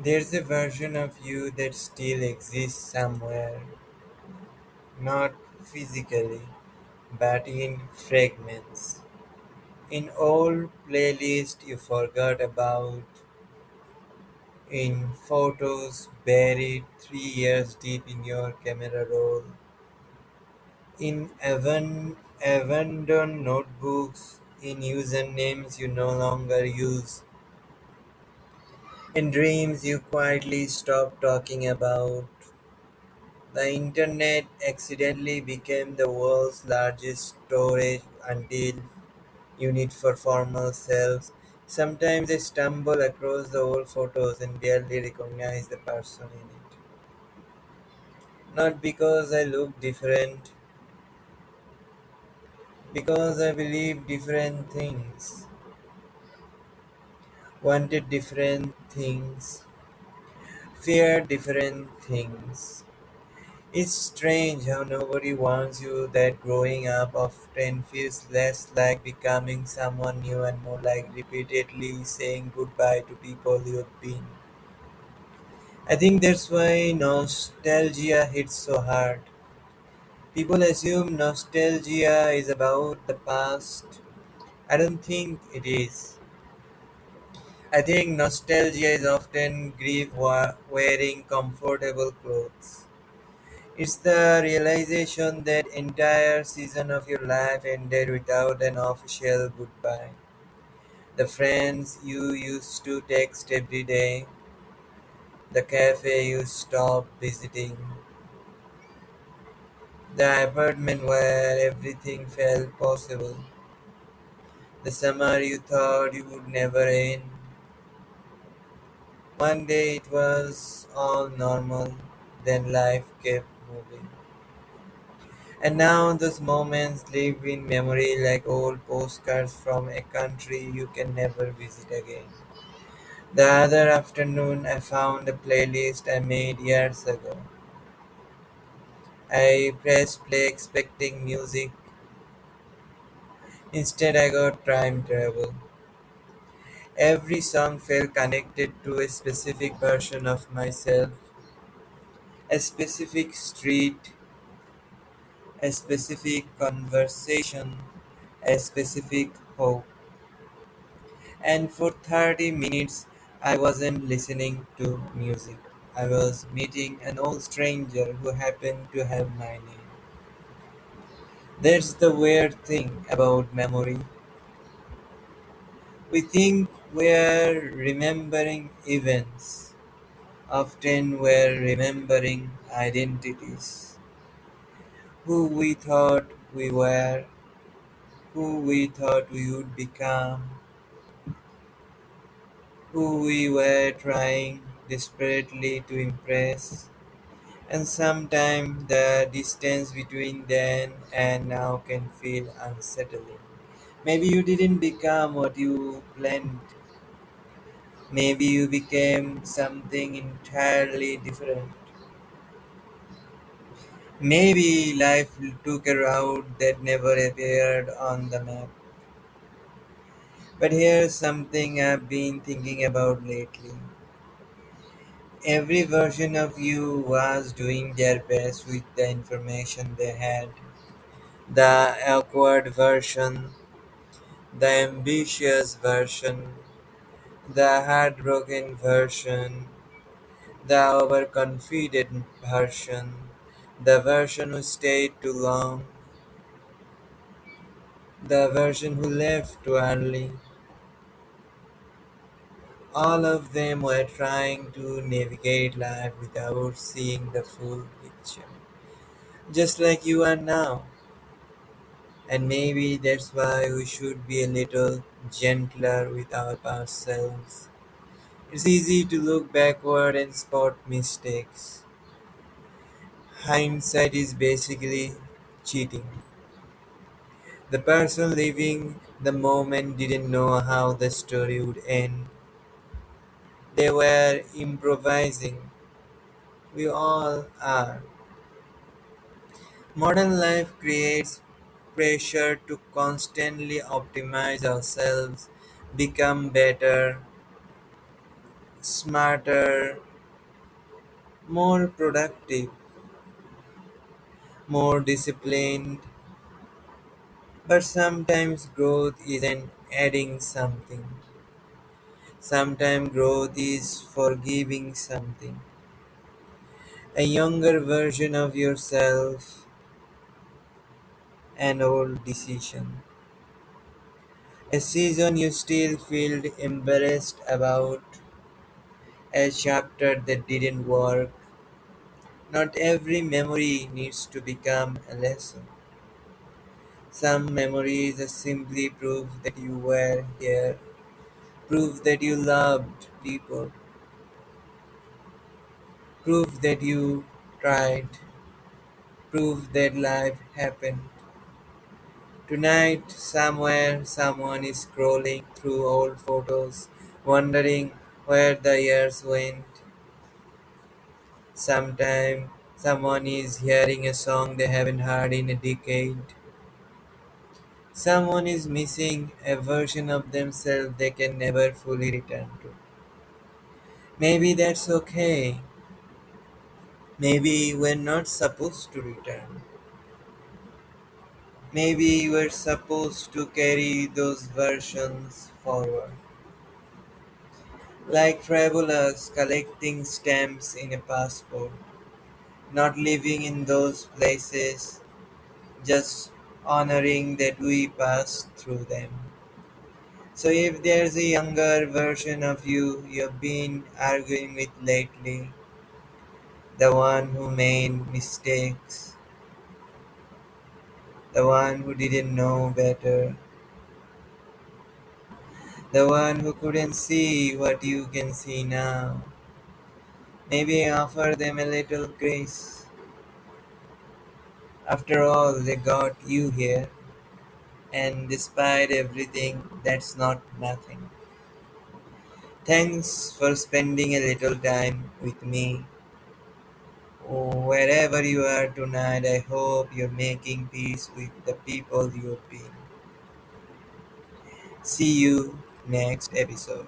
There's a version of you that still exists somewhere, not physically, but in fragments. In old playlists you forgot about, in photos buried 3 years deep in your camera roll, in abandoned notebooks, in usernames you no longer use, in dreams you quietly stopped talking about. The internet accidentally became the world's largest storage until unit for formal selves. Sometimes I stumble across the old photos and barely recognize the person in it. Not because I look different, because I believe different things, wanted different things, feared different things. It's strange how nobody warns you that growing up often feels less like becoming someone new and more like repeatedly saying goodbye to people you've been. I think that's why nostalgia hits so hard. People assume nostalgia is about the past. I don't think it is. I think nostalgia is often grief wearing comfortable clothes. It's the realization that entire season of your life ended without an official goodbye. The friends you used to text every day, the cafe you stopped visiting, the apartment where everything felt possible, the summer you thought you would never end. One day it was all normal, then life kept moving. And now those moments live in memory like old postcards from a country you can never visit again. The other afternoon, I found a playlist I made years ago. I pressed play expecting music. Instead, I got time travel. Every song felt connected to a specific version of myself, a specific street, a specific conversation, a specific hope. And for 30 minutes, I wasn't listening to music. I was meeting an old stranger who happened to have my name. That's the weird thing about memory. We think we're remembering events. Often we're remembering identities. Who we thought we were, who we thought we would become, who we were trying desperately to impress. And sometimes the distance between then and now can feel unsettling. Maybe you didn't become what you planned. Maybe you became something entirely different. Maybe life took a route that never appeared on the map. But here's something I've been thinking about lately. Every version of you was doing their best with the information they had. The awkward version, the ambitious version, the heartbroken version, the overconfident version, the version who stayed too long, the version who left too early. All of them were trying to navigate life without seeing the full picture. Just like you are now. And maybe that's why we should be a little gentler with ourselves. It's easy to look backward and spot mistakes. Hindsight is basically cheating. The person living the moment didn't know how the story would end. They were improvising. We all are. Modern life creates pressure to constantly optimize ourselves, become better, smarter, more productive, more disciplined. But sometimes growth isn't adding something. Sometimes growth is forgiving something. A younger version of yourself, an old decision. A season you still feel embarrassed about, a chapter that didn't work. Not every memory needs to become a lesson. Some memories are simply proof that you were here, proof that you loved people, proof that you tried, proof that life happened. Tonight, somewhere, someone is scrolling through old photos, wondering where the years went. Sometime, someone is hearing a song they haven't heard in a decade. Someone is missing a version of themselves they can never fully return to. Maybe that's okay. Maybe we're not supposed to return. Maybe we're supposed to carry those versions forward. Like travelers collecting stamps in a passport, not living in those places, just honoring that we passed through them. So if there's a younger version of you you've been arguing with lately, the one who made mistakes, the one who didn't know better, the one who couldn't see what you can see now, maybe offer them a little grace. After all, they got you here, and despite everything, that's not nothing. Thanks for spending a little time with me. Wherever you are tonight, I hope you're making peace with the people you've been. See you next episode.